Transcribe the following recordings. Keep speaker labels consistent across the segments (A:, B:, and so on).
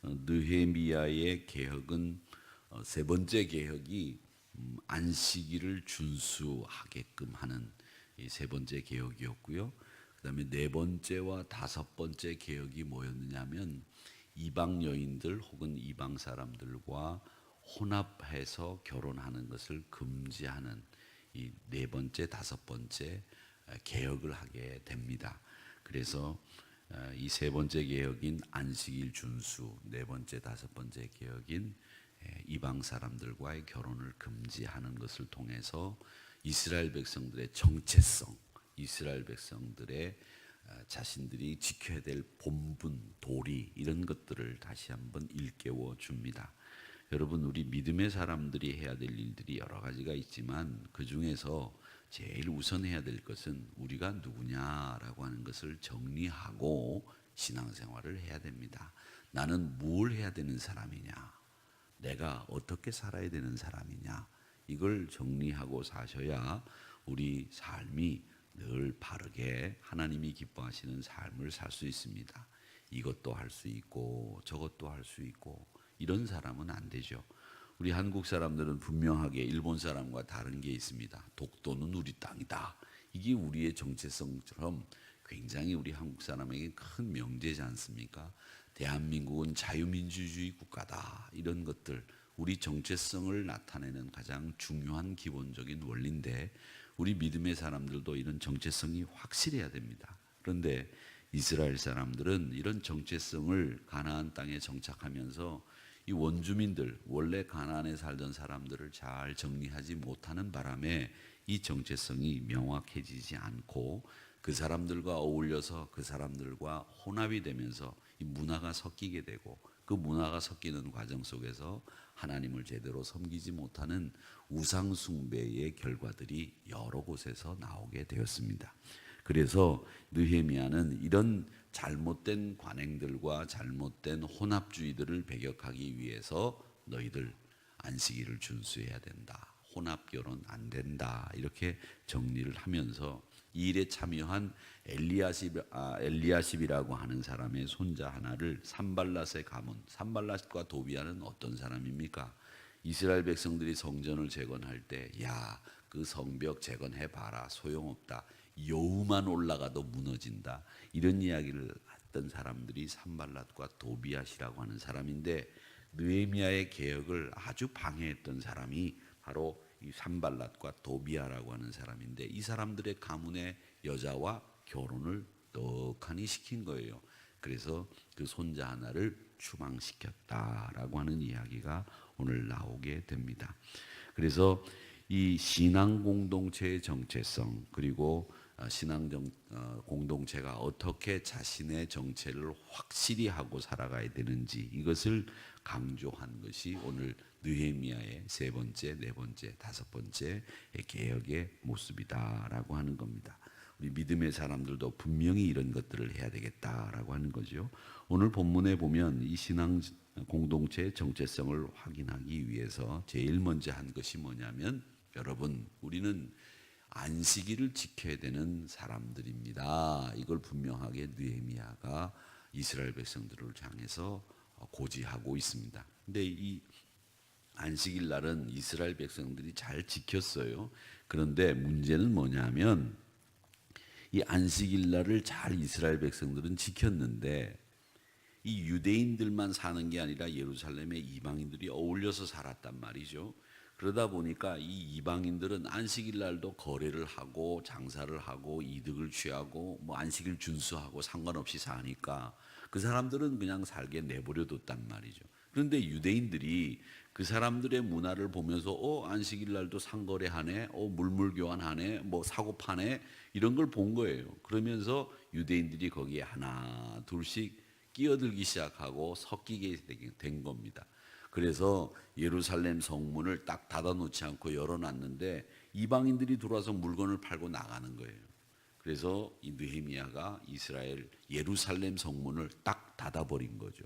A: 느헤미야의 개혁은 세 번째 개혁이 안식일을 준수하게끔 하는 이 세 번째 개혁이었고요. 그다음에 네 번째와 다섯 번째 개혁이 뭐였느냐면 이방 여인들 혹은 이방 사람들과 혼합해서 결혼하는 것을 금지하는 이 네 번째, 다섯 번째 개혁을 하게 됩니다. 그래서 이 세 번째 개혁인 안식일 준수, 네 번째, 다섯 번째 개혁인 이방 사람들과의 결혼을 금지하는 것을 통해서 이스라엘 백성들의 정체성, 이스라엘 백성들의 자신들이 지켜야 될 본분, 도리 이런 것들을 다시 한번 일깨워 줍니다. 여러분, 우리 믿음의 사람들이 해야 될 일들이 여러 가지가 있지만 그 중에서 제일 우선해야 될 것은 우리가 누구냐라고 하는 것을 정리하고 신앙생활을 해야 됩니다. 나는 뭘 해야 되는 사람이냐, 내가 어떻게 살아야 되는 사람이냐, 이걸 정리하고 사셔야 우리 삶이 늘 바르게 하나님이 기뻐하시는 삶을 살 수 있습니다. 이것도 할 수 있고 저것도 할 수 있고 이런 사람은 안 되죠. 우리 한국 사람들은 분명하게 일본 사람과 다른 게 있습니다. 독도는 우리 땅이다. 이게 우리의 정체성처럼 굉장히 우리 한국 사람에게 큰 명제지 않습니까? 대한민국은 자유민주주의 국가다. 이런 것들, 우리 정체성을 나타내는 가장 중요한 기본적인 원리인데 우리 믿음의 사람들도 이런 정체성이 확실해야 됩니다. 그런데 이스라엘 사람들은 이런 정체성을 가나안 땅에 정착하면서 이 원주민들, 원래 가나안에 살던 사람들을 잘 정리하지 못하는 바람에 이 정체성이 명확해지지 않고 그 사람들과 어울려서 그 사람들과 혼합이 되면서 이 문화가 섞이게 되고 그 문화가 섞이는 과정 속에서 하나님을 제대로 섬기지 못하는 우상 숭배의 결과들이 여러 곳에서 나오게 되었습니다. 그래서 느헤미야는 이런 잘못된 관행들과 잘못된 혼합주의들을 배격하기 위해서 너희들 안식일을 준수해야 된다. 혼합 결혼 안 된다. 이렇게 정리를 하면서 이 일에 참여한 엘리야십이라고 하는 사람의 손자 하나를 산발랏의 가문, 산발랏과 도비아는 어떤 사람입니까? 이스라엘 백성들이 성전을 재건할 때, 야, 그 성벽 재건해 봐라, 소용없다. 여우만 올라가도 무너진다. 이런 이야기를 했던 사람들이 산발랏과 도비앗이라고 하는 사람인데 느헤미야의 개혁을 아주 방해했던 사람이 바로 이 산발랏과 도비아라고 하는 사람인데 이 사람들의 가문의 여자와 결혼을 떡하니 시킨 거예요. 그래서 그 손자 하나를 추방시켰다라고 하는 이야기가 오늘 나오게 됩니다. 그래서 이 신앙 공동체의 정체성 그리고 신앙 공동체가 어떻게 자신의 정체를 확실히 하고 살아가야 되는지 이것을 강조한 것이 오늘 느헤미야의 세 번째, 네 번째, 다섯 번째 개혁의 모습이다라고 하는 겁니다. 우리 믿음의 사람들도 분명히 이런 것들을 해야 되겠다라고 하는 거죠. 오늘 본문에 보면 이 신앙 공동체의 정체성을 확인하기 위해서 제일 먼저 한 것이 뭐냐면 여러분, 우리는 안식일을 지켜야 되는 사람들입니다. 이걸 분명하게 느헤미야가 이스라엘 백성들을 향해서 고지하고 있습니다. 근데 이 안식일 날은 이스라엘 백성들이 잘 지켰어요. 그런데 문제는 뭐냐면 이 안식일 날을 잘 이스라엘 백성들은 지켰는데 이 유대인들만 사는 게 아니라 예루살렘의 이방인들이 어울려서 살았단 말이죠. 그러다 보니까 이 이방인들은 안식일 날도 거래를 하고 장사를 하고 이득을 취하고 뭐 안식일 준수하고 상관없이 사니까 그 사람들은 그냥 살게 내버려 뒀단 말이죠. 그런데 유대인들이 그 사람들의 문화를 보면서 안식일 날도 상거래하네, 물물 교환하네, 뭐 사고 파네 이런 걸 본 거예요. 그러면서 유대인들이 거기에 하나 둘씩 끼어들기 시작하고 섞이게 된 겁니다. 그래서 예루살렘 성문을 딱 닫아놓지 않고 열어놨는데 이방인들이 들어와서 물건을 팔고 나가는 거예요. 그래서 이 느헤미야가 이스라엘 예루살렘 성문을 딱 닫아버린 거죠.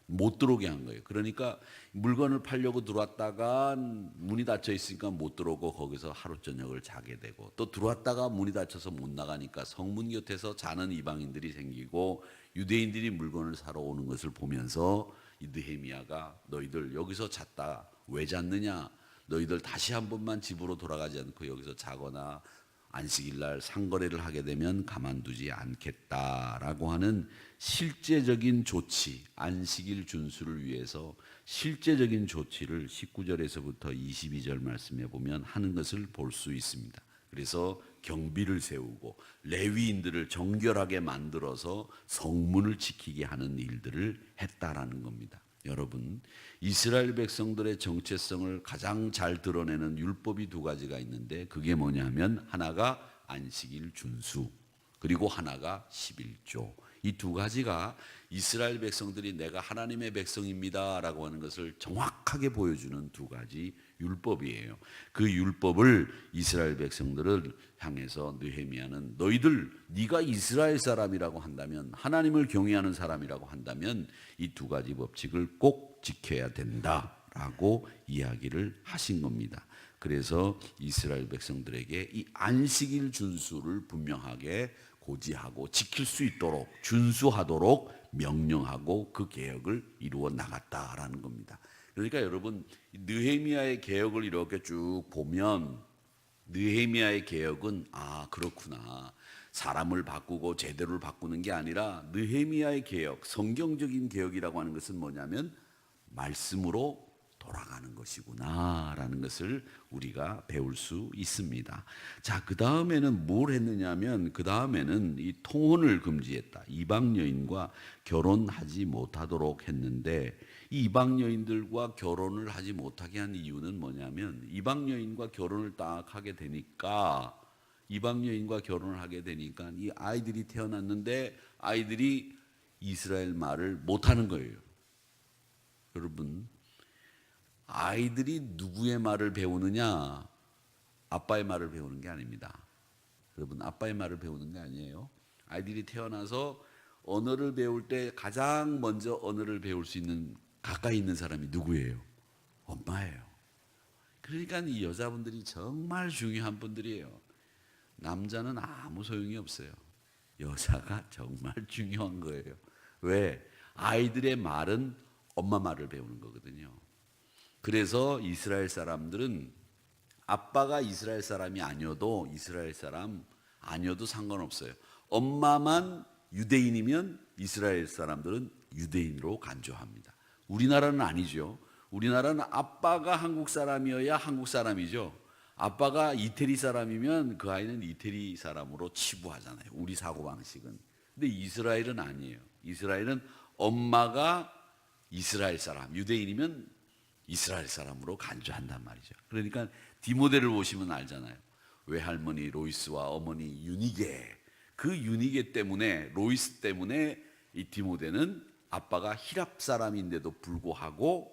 A: 못 들어오게 한 거예요. 그러니까 물건을 팔려고 들어왔다가 문이 닫혀 있으니까 못 들어오고 거기서 하루 저녁을 자게 되고 또 들어왔다가 문이 닫혀서 못 나가니까 성문 곁에서 자는 이방인들이 생기고 유대인들이 물건을 사러 오는 것을 보면서 이 느헤미야가 너희들 여기서 잤다 왜 잤느냐? 너희들 다시 한 번만 집으로 돌아가지 않고 여기서 자거나 안식일날 상거래를 하게 되면 가만두지 않겠다라고 하는 실제적인 조치, 안식일 준수를 위해서 실제적인 조치를 19절에서부터 22절 말씀에 보면 하는 것을 볼 수 있습니다. 그래서 경비를 세우고 레위인들을 정결하게 만들어서 성문을 지키게 하는 일들을 했다라는 겁니다. 여러분, 이스라엘 백성들의 정체성을 가장 잘 드러내는 율법이 두 가지가 있는데 그게 뭐냐면 하나가 안식일 준수, 그리고 하나가 11조. 이 두 가지가 이스라엘 백성들이 내가 하나님의 백성입니다 라고 하는 것을 정확하게 보여주는 두 가지 율법이에요. 그 율법을 이스라엘 백성들을 향해서 느헤미야는 너희들 네가 이스라엘 사람이라고 한다면, 하나님을 경외하는 사람이라고 한다면 이 두 가지 법칙을 꼭 지켜야 된다라고 이야기를 하신 겁니다. 그래서 이스라엘 백성들에게 이 안식일 준수를 분명하게 고지하고 지킬 수 있도록 준수하도록 명령하고 그 개혁을 이루어 나갔다라는 겁니다. 그러니까 여러분, 느헤미야의 개혁을 이렇게 쭉 보면 느헤미야의 개혁은 그렇구나, 사람을 바꾸고 제도를 바꾸는 게 아니라 느헤미야의 개혁, 성경적인 개혁이라고 하는 것은 뭐냐면 말씀으로 돌아가는 것이구나 라는 것을 우리가 배울 수 있습니다. 자, 그 다음에는 뭘 했느냐면 그 다음에는 이 통혼을 금지했다. 이방 여인과 결혼하지 못하도록 했는데 이 이방 여인들과 결혼을 하지 못하게 한 이유는 뭐냐면 이방 여인과 결혼을 딱 하게 되니까 이방 여인과 결혼을 하게 되니까 이 아이들이 태어났는데 아이들이 이스라엘 말을 못하는 거예요. 여러분, 아이들이 누구의 말을 배우느냐? 아빠의 말을 배우는 게 아닙니다. 여러분, 아빠의 말을 배우는 게 아니에요. 아이들이 태어나서 언어를 배울 때 가장 먼저 언어를 배울 수 있는 가까이 있는 사람이 누구예요? 엄마예요. 그러니까 이 여자분들이 정말 중요한 분들이에요. 남자는 아무 소용이 없어요. 여자가 정말 중요한 거예요. 왜? 아이들의 말은 엄마 말을 배우는 거거든요. 그래서 이스라엘 사람들은 아빠가 이스라엘 사람이 아니어도 이스라엘 사람 아니어도 상관없어요. 엄마만 유대인이면 이스라엘 사람들은 유대인으로 간주합니다. 우리나라는 아니죠. 우리나라는 아빠가 한국 사람이어야 한국 사람이죠. 아빠가 이태리 사람이면 그 아이는 이태리 사람으로 치부하잖아요. 우리 사고방식은. 근데 이스라엘은 아니에요. 이스라엘은 엄마가 이스라엘 사람, 유대인이면 이스라엘 사람으로 간주한단 말이죠. 그러니까 디모데를 보시면 알잖아요. 외할머니 로이스와 어머니 유니게, 그 유니게 때문에, 로이스 때문에 이 디모데는 아빠가 히랍 사람인데도 불구하고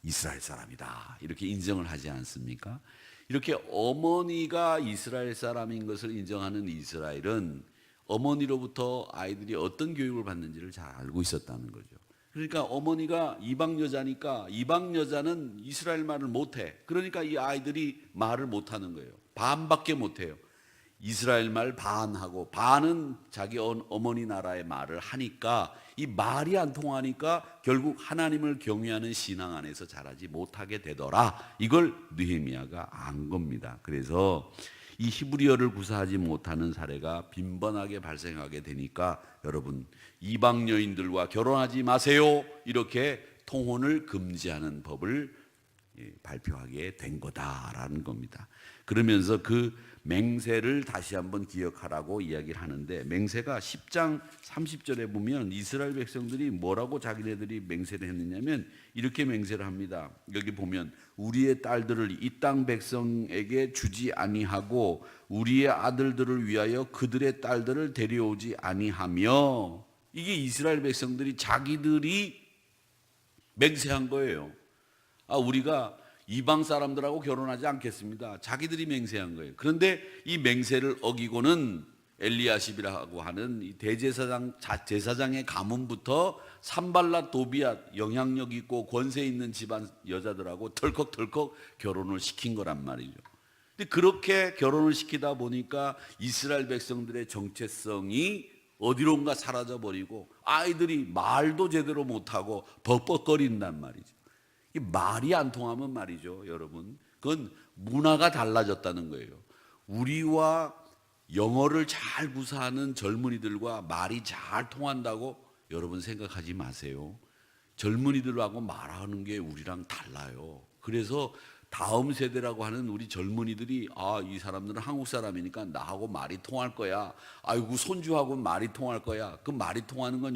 A: 이스라엘 사람이다 이렇게 인정을 하지 않습니까? 이렇게 어머니가 이스라엘 사람인 것을 인정하는 이스라엘은 어머니로부터 아이들이 어떤 교육을 받는지를 잘 알고 있었다는 거죠. 그러니까 어머니가 이방 여자니까 이방 여자는 이스라엘 말을 못해. 그러니까 이 아이들이 말을 못하는 거예요. 반밖에 못해요. 이스라엘 말 반하고 반은 자기 어머니 나라의 말을 하니까 이 말이 안 통하니까 결국 하나님을 경외하는 신앙 안에서 자라지 못하게 되더라. 이걸 느헤미야가 안 겁니다. 그래서 이 히브리어를 구사하지 못하는 사례가 빈번하게 발생하게 되니까 여러분, 이방 여인들과 결혼하지 마세요 이렇게 통혼을 금지하는 법을 발표하게 된 거다라는 겁니다. 그러면서 그 맹세를 다시 한번 기억하라고 이야기를 하는데, 맹세가 10장 30절에 보면 이스라엘 백성들이 뭐라고 자기네들이 맹세를 했느냐면 이렇게 맹세를 합니다. 여기 보면 우리의 딸들을 이 땅 백성에게 주지 아니하고 우리의 아들들을 위하여 그들의 딸들을 데려오지 아니하며, 이게 이스라엘 백성들이 자기들이 맹세한 거예요. 우리가 이방 사람들하고 결혼하지 않겠습니다. 자기들이 맹세한 거예요. 그런데 이 맹세를 어기고는 엘리야십이라고 하는 이 제사장의 가문부터 산발랏 도비앗, 영향력 있고 권세 있는 집안 여자들하고 덜컥덜컥 결혼을 시킨 거란 말이죠. 근데 그렇게 결혼을 시키다 보니까 이스라엘 백성들의 정체성이 어디론가 사라져버리고 아이들이 말도 제대로 못하고 벅벅거린단 말이죠. 이 말이 안 통하면 말이죠, 여러분. 그건 문화가 달라졌다는 거예요. 우리와 영어를 잘 구사하는 젊은이들과 말이 잘 통한다고 여러분 생각하지 마세요. 젊은이들하고 말하는 게 우리랑 달라요. 그래서 다음 세대라고 하는 우리 젊은이들이 이 사람들은 한국 사람이니까 나하고 말이 통할 거야. 아이고 손주하고 말이 통할 거야. 그 말이 통하는 건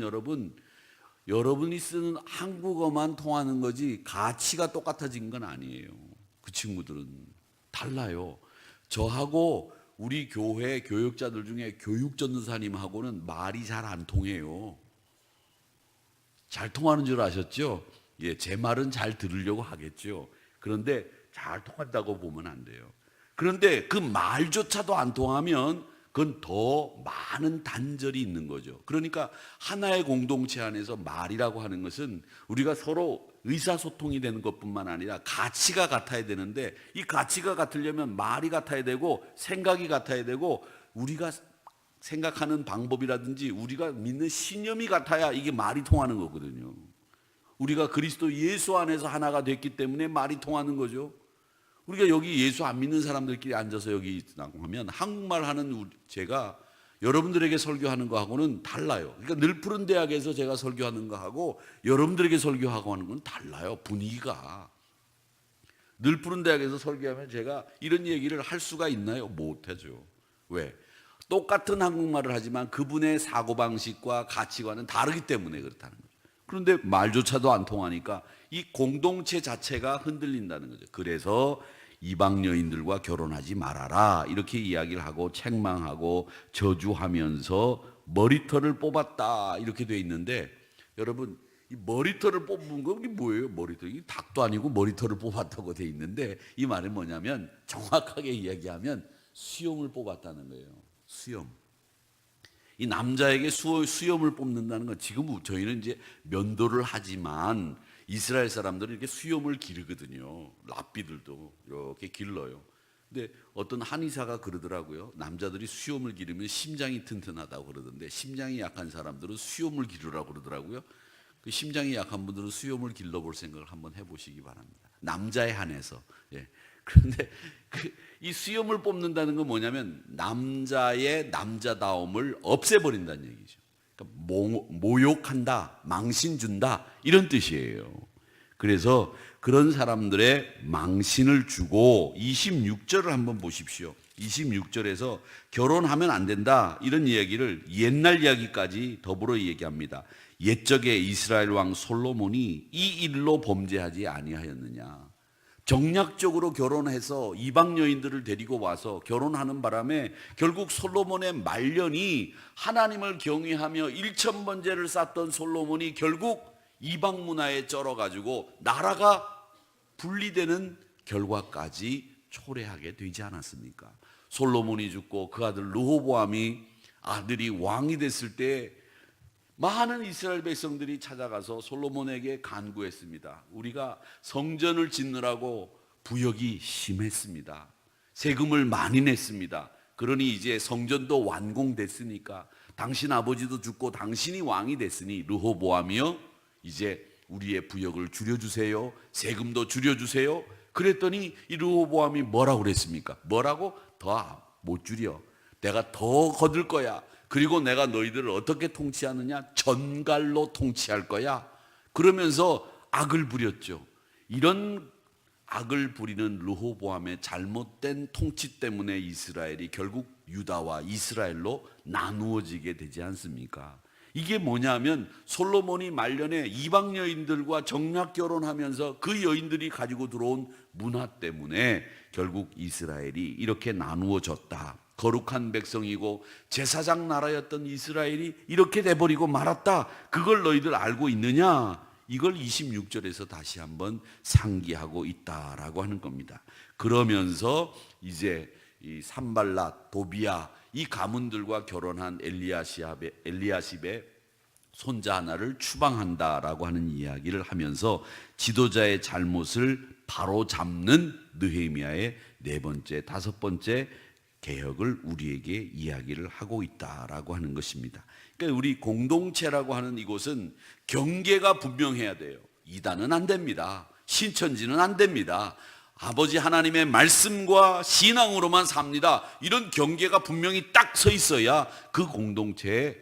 A: 여러분이 쓰는 한국어만 통하는 거지 가치가 똑같아진 건 아니에요. 그 친구들은 달라요. 저하고 우리 교회 교육자들 중에 교육 전도사님하고는 말이 잘 안 통해요. 잘 통하는 줄 아셨죠? 예, 제 말은 잘 들으려고 하겠죠. 그런데 잘 통한다고 보면 안 돼요. 그런데 그 말조차도 안 통하면 그건 더 많은 단절이 있는 거죠. 그러니까 하나의 공동체 안에서 말이라고 하는 것은 우리가 서로 의사소통이 되는 것뿐만 아니라 가치가 같아야 되는데, 이 가치가 같으려면 말이 같아야 되고 생각이 같아야 되고 우리가 생각하는 방법이라든지 우리가 믿는 신념이 같아야 이게 말이 통하는 거거든요. 우리가 그리스도 예수 안에서 하나가 됐기 때문에 말이 통하는 거죠. 우리가 여기 예수 안 믿는 사람들끼리 앉아서 여기 있다고 하면 한국말 하는 제가 여러분들에게 설교하는 거하고는 달라요. 그러니까 늘푸른 대학에서 제가 설교하는 거하고 여러분들에게 설교하고 하는 건 달라요. 분위기가. 늘푸른 대학에서 설교하면 제가 이런 얘기를 할 수가 있나요? 못하죠. 왜? 똑같은 한국말을 하지만 그분의 사고방식과 가치관은 다르기 때문에 그렇다는 거죠. 그런데 말조차도 안 통하니까 이 공동체 자체가 흔들린다는 거죠. 그래서 이방 여인들과 결혼하지 말아라 이렇게 이야기를 하고 책망하고 저주하면서 머리털을 뽑았다 이렇게 돼 있는데, 여러분 이 머리털을 뽑은 거 이게 뭐예요? 머리털이 닭도 아니고 머리털을 뽑았다고 돼 있는데, 이 말은 뭐냐면 정확하게 이야기하면 수염을 뽑았다는 거예요. 수염. 이 남자에게 수염을 뽑는다는 건, 지금 저희는 이제 면도를 하지만 이스라엘 사람들은 이렇게 수염을 기르거든요. 랍비들도 이렇게 길러요. 근데 어떤 한의사가 그러더라고요. 남자들이 수염을 기르면 심장이 튼튼하다고 그러던데, 심장이 약한 사람들은 수염을 기르라고 그러더라고요. 그 심장이 약한 분들은 수염을 길러볼 생각을 한번 해보시기 바랍니다. 남자에 한해서. 예. 그런데 이 수염을 뽑는다는 건 뭐냐면 남자의 남자다움을 없애버린다는 얘기죠. 그러니까 모욕한다, 망신 준다 이런 뜻이에요. 그래서 그런 사람들의 망신을 주고 26절을 한번 보십시오. 26절에서 결혼하면 안 된다 이런 이야기를 옛날 이야기까지 더불어 얘기합니다. 옛적에 이스라엘 왕 솔로몬이 이 일로 범죄하지 아니하였느냐. 정략적으로 결혼해서 이방 여인들을 데리고 와서 결혼하는 바람에 결국 솔로몬의 말년이 하나님을 경외하며 일천번제를 쌓던 솔로몬이 결국 이방 문화에 쩔어가지고 나라가 분리되는 결과까지 초래하게 되지 않았습니까? 솔로몬이 죽고 그 아들 르호보암이 아들이 왕이 됐을 때 많은 이스라엘 백성들이 찾아가서 솔로몬에게 간구했습니다. 우리가 성전을 짓느라고 부역이 심했습니다. 세금을 많이 냈습니다. 그러니 이제 성전도 완공됐으니까 당신 아버지도 죽고 당신이 왕이 됐으니 르호보암이요, 이제 우리의 부역을 줄여주세요. 세금도 줄여주세요. 그랬더니 이 르호보암이 뭐라고 그랬습니까? 뭐라고? 더 못 줄여. 내가 더 거둘 거야. 그리고 내가 너희들을 어떻게 통치하느냐? 전갈로 통치할 거야. 그러면서 악을 부렸죠. 이런 악을 부리는 르호보암의 잘못된 통치 때문에 이스라엘이 결국 유다와 이스라엘로 나누어지게 되지 않습니까? 이게 뭐냐면 솔로몬이 말년에 이방 여인들과 정략 결혼하면서 그 여인들이 가지고 들어온 문화 때문에 결국 이스라엘이 이렇게 나누어졌다. 거룩한 백성이고 제사장 나라였던 이스라엘이 이렇게 돼버리고 말았다. 그걸 너희들 알고 있느냐? 이걸 26절에서 다시 한번 상기하고 있다라고 하는 겁니다. 그러면서 이제 이 산발랏, 도비야 이 가문들과 결혼한 엘리야십의 손자 하나를 추방한다라고 하는 이야기를 하면서 지도자의 잘못을 바로 잡는 느헤미야의 네 번째, 다섯 번째 개혁을 우리에게 이야기를 하고 있다라고 하는 것입니다. 그러니까 우리 공동체라고 하는 이곳은 경계가 분명해야 돼요. 이단은 안 됩니다. 신천지는 안 됩니다. 아버지 하나님의 말씀과 신앙으로만 삽니다. 이런 경계가 분명히 딱 서 있어야 그 공동체의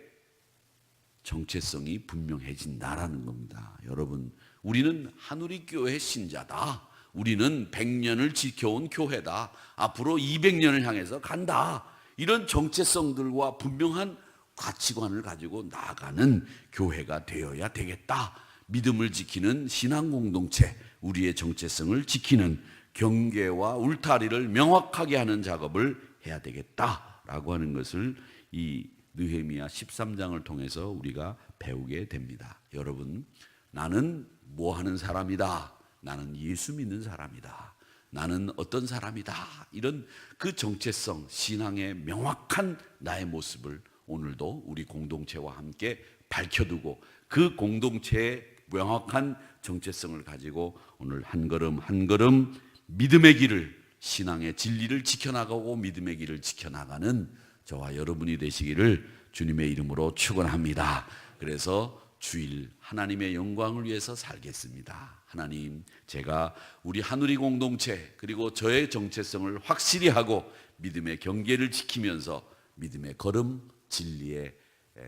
A: 정체성이 분명해진다라는 겁니다. 여러분, 우리는 한우리교회 신자다. 우리는 100년을 지켜온 교회다. 앞으로 200년을 향해서 간다. 이런 정체성들과 분명한 가치관을 가지고 나아가는 교회가 되어야 되겠다. 믿음을 지키는 신앙 공동체, 우리의 정체성을 지키는 경계와 울타리를 명확하게 하는 작업을 해야 되겠다라고 하는 것을 이 느헤미야 13장을 통해서 우리가 배우게 됩니다. 여러분, 나는 뭐 하는 사람이다. 나는 예수 믿는 사람이다. 나는 어떤 사람이다. 이런 그 정체성, 신앙의 명확한 나의 모습을 오늘도 우리 공동체와 함께 밝혀두고 그 공동체의 명확한 정체성을 가지고 오늘 한 걸음 한 걸음 믿음의 길을, 신앙의 진리를 지켜나가고 믿음의 길을 지켜나가는 저와 여러분이 되시기를 주님의 이름으로 축원합니다. 그래서 주일 하나님의 영광을 위해서 살겠습니다. 하나님, 제가 우리 한우리 공동체 그리고 저의 정체성을 확실히 하고 믿음의 경계를 지키면서 믿음의 걸음, 진리의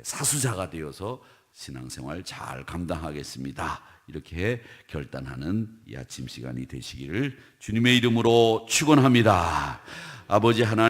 A: 사수자가 되어서 신앙생활 잘 감당하겠습니다. 이렇게 결단하는 이 아침 시간이 되시기를 주님의 이름으로 축원합니다. 아버지 하나님,